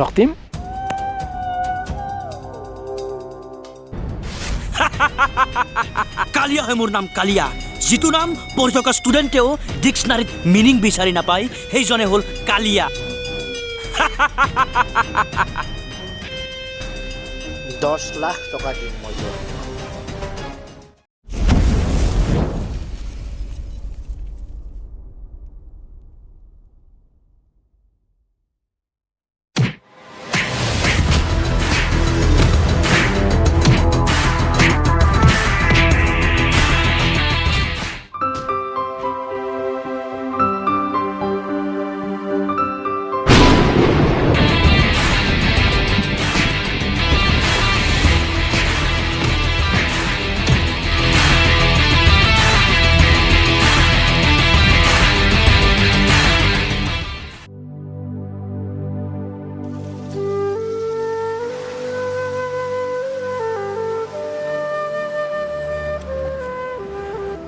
ৰক্তিম কালিয়া হয় মোৰ নাম কালিয়া যিটো নাম পঢ়ি থকা ষ্টুডেণ্টেও ডিক্সনাৰীত মিনিং বিচাৰি নাপায় সেইজনে হ'ল কালিয়া 10 লাখ টকা দিম মই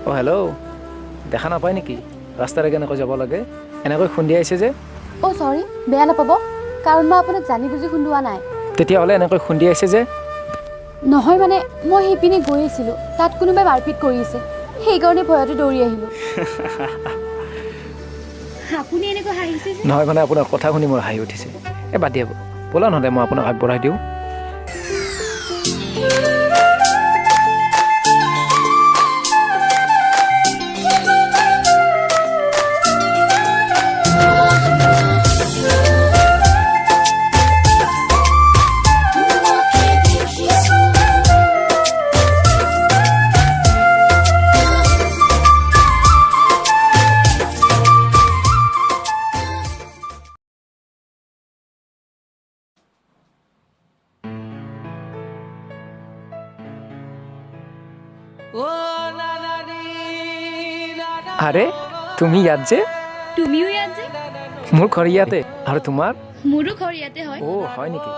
অ হেল্ল' দেখা নাপায় নেকি ৰাস্তাৰে কেনেকৈ যাব লাগে এনেকৈ খুন্দিয়াইছে যে অ সৰি বেয়া নাপাব কাৰণ মই আপোনাক জানি বুজি খুন্দোৱা নাই তেতিয়াহ'লে এনেকৈ খুন্দিয়াইছে যে নহয় মানে মই সেইপিনে গৈ আছিলোঁ তাত কোনোবাই মাৰপিট কৰি আছে সেইকাৰণে ভয়তে দৌৰি আহিলোঁ আপুনি এনেকৈ হাঁহিছে যে নহয় মানে আপোনাৰ কথা শুনি মোৰ হাঁহি উঠিছে এই বাদ দিয়ক ব'লা নহ'লে মই আপোনাক আগবঢ়াই দিওঁ আৰে তুমি ইয়াত যে তুমিও ইয়াত যে মোৰ ঘৰ ইয়াতে আৰু তোমাৰ মোৰো ঘৰ ইয়াতে হয় অ' হয় নেকি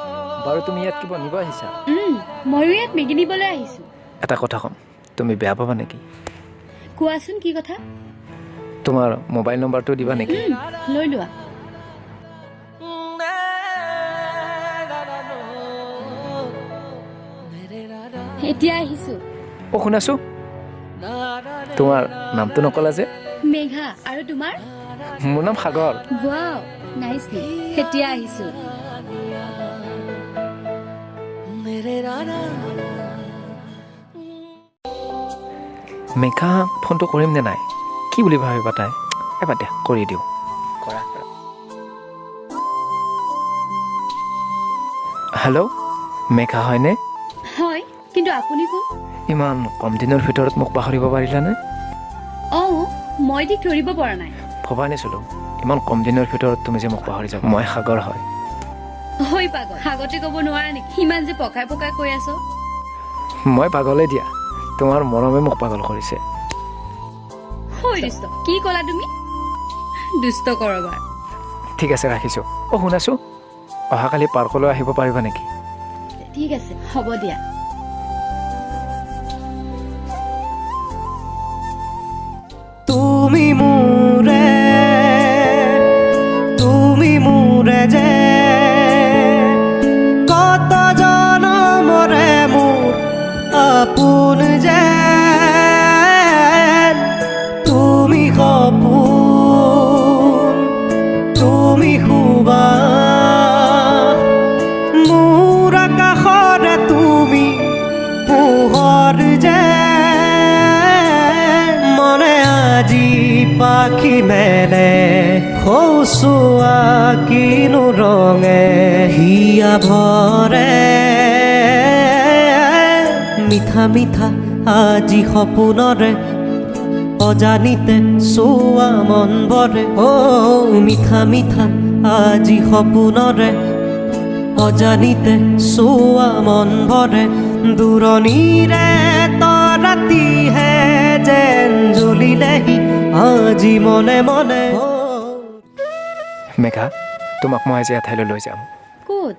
বাৰু তুমি ইয়াত কিবা নিব আহিছা ময়ো ইয়াত মেগী নিবলৈ আহিছোঁ এটা কথা ক'ম তুমি বেয়া পাবা নেকি কোৱাচোন কি কথা তোমাৰ মোবাইল নম্বৰটো দিবা নেকি লৈ লোৱা এতিয়া আহিছোঁ অ' শুনাছো তোমাৰ নামটো নকলা যে মেঘা আৰু তোমাৰ মোৰ নাম সাগৰ ৱাও নাইচ এতিয়া আহিছোঁ মেঘা ফোনটো কৰিম নে নাই কি বুলি ভাবিবা তাই এবাৰ দিয়া কৰি দিওঁ কৰা হেল্ল' মেঘা হয়নে হয় কিন্তু আপুনি কোন ইমান কম দিনৰ ভিতৰত মোক পাহৰিব পাৰিলানে অঁ মই ঠিক ধৰিব পৰা নাই ভবা নাছিলোঁ ইমান কম দিনৰ ভিতৰত তুমি যে মোক পাহৰি যাবা মই সাগৰ হয় হৈ পাগল আগতে ক'ব নোৱাৰা নেকি সিমান যে পকাই পকাই কৈ আছ মই পাগলে দিয়া তোমাৰ মৰমে মোক পাগল কৰিছে হৈ দুষ্ট কি ক'লা তুমি দুষ্ট কৰবাৰ ঠিক আছে ৰাখিছোঁ অ' শুনাছোঁ অহাকালি পাৰ্কলৈ আহিব পাৰিবা নেকি ঠিক আছে হ'ব দিয়া তুমি মোৰে যে কত জনমৰে মোৰ আপোন যে তুমি সপোন তুমি সুবাস মোৰ আকাশৰে তুমি পোহৰ যে মনে আজি পাখি মেলে সৌচোৱা কিনো ৰঙে হিয়া ভৰে মিঠা মিঠা আজি সপোনৰে অজানিতে চোৱা মন ভৰে অ' মিঠা মিঠা আজি সপোনৰে অজানিতে চোৱা মন ভৰে দূৰণিৰে তৰাতিহে যেন জ্বলিলেহি আজি মনে মনে মেঘা তোমাক মই আজি এঠাইলৈ লৈ যাম ক'ত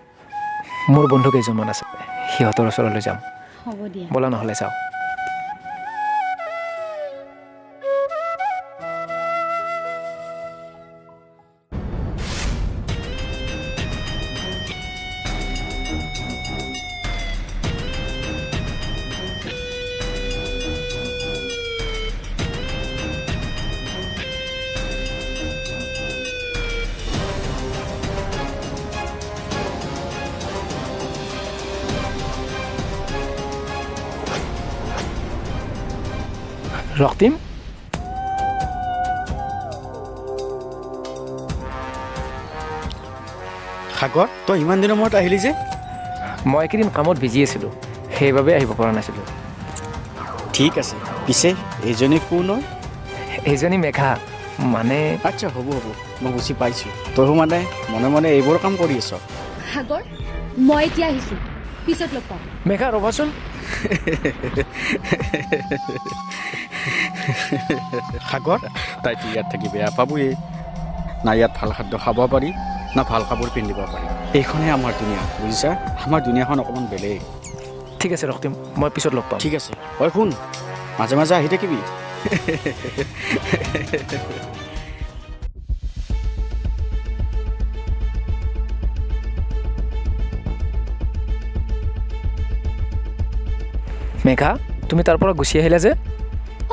মোৰ বন্ধু কেইজনমান আছে সিহঁতৰ ওচৰলৈ যাম হ'ব দিয়া ব'লা নহ'লে যাওঁ ৰক্তিম সাগৰ তই ইমান দিনৰ মূৰত আহিলি যে মই এইকেইদিন কামত বিজি আছিলোঁ সেইবাবে আহিব পৰা নাছিলোঁ ঠিক আছে পিছে এইজনী কোন হয় এইজনী মেঘা মানে আচ্ছা হ'ব মই বুজি পাইছোঁ তয়ো মানে মনে মনে এইবোৰ কাম কৰি আছ সাগৰ মই এতিয়া আহিছোঁ পিছত লগ পাম মেঘা ৰ'বাচোন সাগৰ তাইতো ইয়াত থাকি বেয়া পাবয়ে না ইয়াত ভাল খাদ্য খাব পাৰি না ভাল কাপোৰ পিন্ধিব পাৰি এইখনেই আমাৰ দুনিয়া বুজিছা আমাৰ দুনিয়াখন অকণমান বেলেগ ঠিক আছে ৰক্তিম মই পিছত লগ পাম ঠিক আছে ঐ শুন মাজে মাজে আহি থাকিবি মেঘা তুমি তাৰ পৰা গুচি আহিলা যে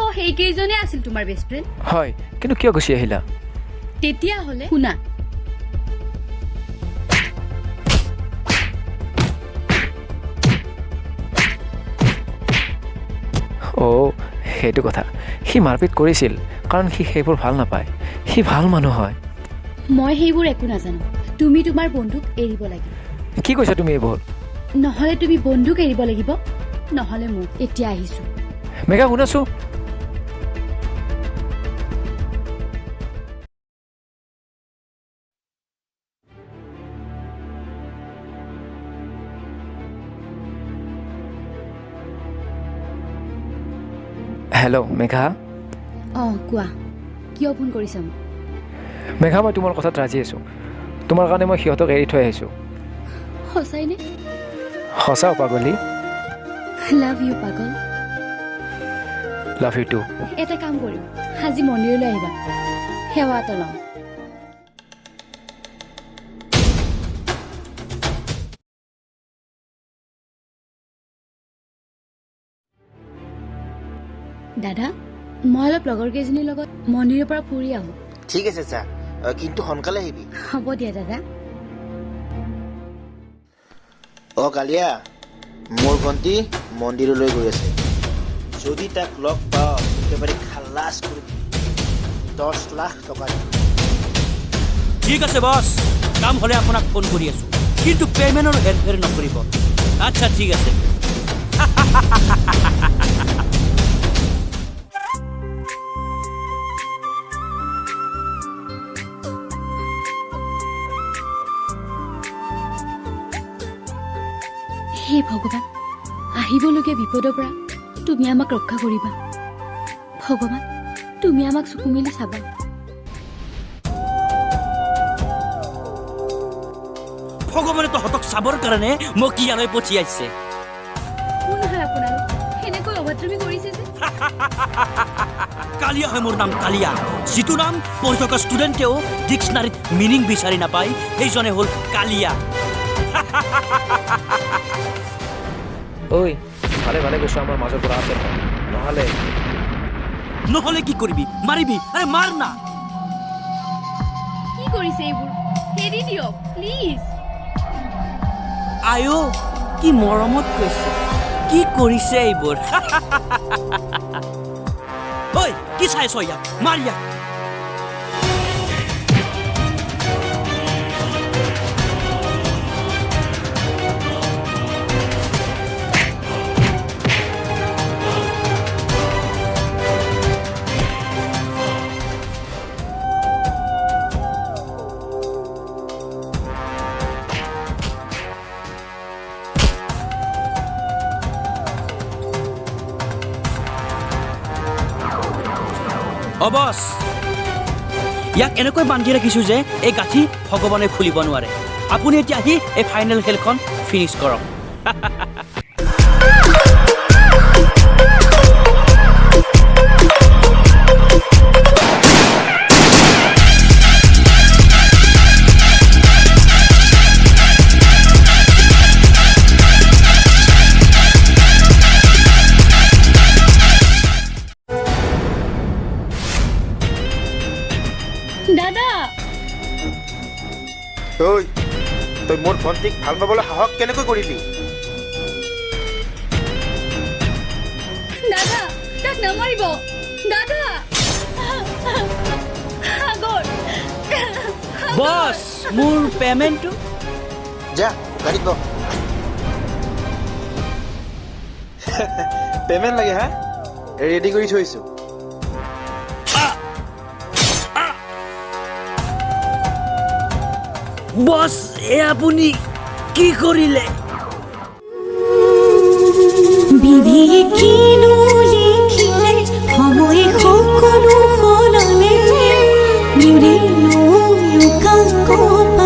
অঁ সেইকেইজনে আছিল তোমাৰ বেষ্ট ফ্ৰেণ্ড হয় কিন্তু কিয় গুচি আহিলা তেতিয়াহ'লে শুনা অ' সেইটো কথা সি মাৰপিট কৰিছিল কাৰণ সি সেইবোৰ ভাল নাপায় সি ভাল মানুহ হয় মই সেইবোৰ একো নাজানো তুমি তোমাৰ বন্ধুক এৰিব লাগিব কি কৈছা তুমি এইবোৰ নহ'লে তুমি বন্ধুক এৰিব লাগিব নহ'লে মোক এতিয়া আহিছোঁ মেঘা শুনাছো হেল্ল' মেঘা অঁ কোৱা কিয় ফোন কৰিছা মোক মেঘা মই তোমাৰ কথাত ৰাজি আছোঁ তোমাৰ কাৰণে মই সিহঁতক এৰি থৈ আহিছোঁ সঁচাইনে সঁচা পাগলী লাভ ইউ পাগল লাভ ইউ টু এটা কাম কৰিম আজি মন্দিৰলৈ আহিবা সেৱা এটা লওঁ দাদা মই অলপ লগৰ কেইজনীৰ লগত মন্দিৰৰ পৰা ফুৰি আহোঁ ঠিক আছে যা কিন্তু সোনকালে আহিবি হ'ব দিয়া দাদা অ' কালিয়া মোৰ ভণ্টি মন্দিৰলৈ গৈ আছে যদি তাক লগ পাওঁ একেবাৰে খালাচ কৰি দিবি 10 লাখ টকা দিম ঠিক আছে বছ কাম হ'লে আপোনাক ফোন কৰি আছোঁ কিন্তু পে'মেণ্টৰ হেৰফেৰ নকৰিব আচ্ছা ঠিক আছে হে ভগৱান আহিবলগীয়া বিপদৰ পৰা তুমি আমাক ৰক্ষা কৰিবা ভগৱান তুমি আমাক চকু মেলি চাবা ভগৱানে তহঁতক চাবৰ কাৰণে মোক ইয়ালৈ পঠিয়াইছে কোন হয় আপোনালোক এনেকৈ অভদ্ৰামি কৰিছে যে কালিয়া হয় মোৰ নাম কালিয়া যিটো নাম পঢ়ি থকা ষ্টুডেণ্টেও ডিক্সনাৰীত মিনিং বিচাৰি নাপায় সেইজনে হ'ল কালিয়া ঐ ভালে ভালে গৈছোঁ আমাৰ মাজৰ পৰা আছে নহ'লে নহ'লে কি কৰিবি মাৰিবি আৰে মাৰ না কি কৰিছে এইবোৰ হেৰি দিয়ক প্লিজ আয়ো কি মৰমত কৈছে কি কৰিছে এইবোৰ ঐ কি চাইছ ইয়াক মাৰ ইয়াক অবস ইয়াক এনেকৈ বান্ধি ৰাখিছোঁ যে এই গাঁঠি ভগৱানে খুলিব নোৱাৰে আপুনি এতিয়া আহি এই ফাইনেল খেলখন ফিনিছ কৰক দাদা ঐ তই মোৰ ভণ্টিক ভাল পাবলৈ সাহস কেনেকৈ কৰিলি দাদা তাক নামাৰিব দাদা সাগৰ বছ মোৰ পে'মেণ্টটো যা গাড়ীত ব পে'মেণ্ট লাগে হা ৰেডি কৰি থৈছোঁ বছ এ আপুনি কি কৰিলে বিধিয়ে কিনো লিখিলে সময়ে সকলো সলালে নিৰে কাকত